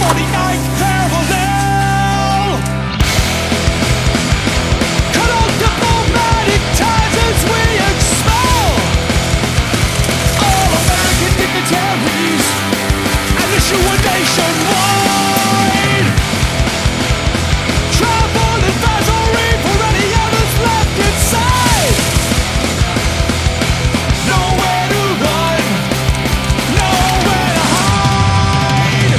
49th parallel. Cut out diplomatic ties as we expel all American dignitaries and issue a nationwide travel advisory for any others left inside. Nowhere to run, nowhere to hide.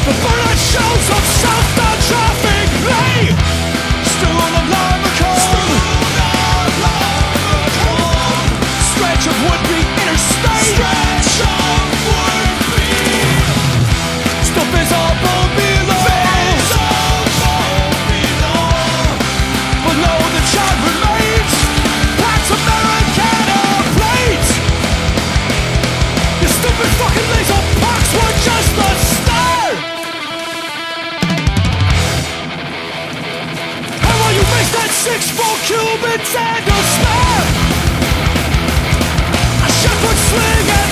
The burnout shows of southbound traffic lay still on the line of cold. Stretch of would-be interstate. Still visible below. Below the child remains. Pax Americana plates. Your stupid fucking laser pucks were just the start. And while you waste that 6 full cubits and a spare, a shepherd sling and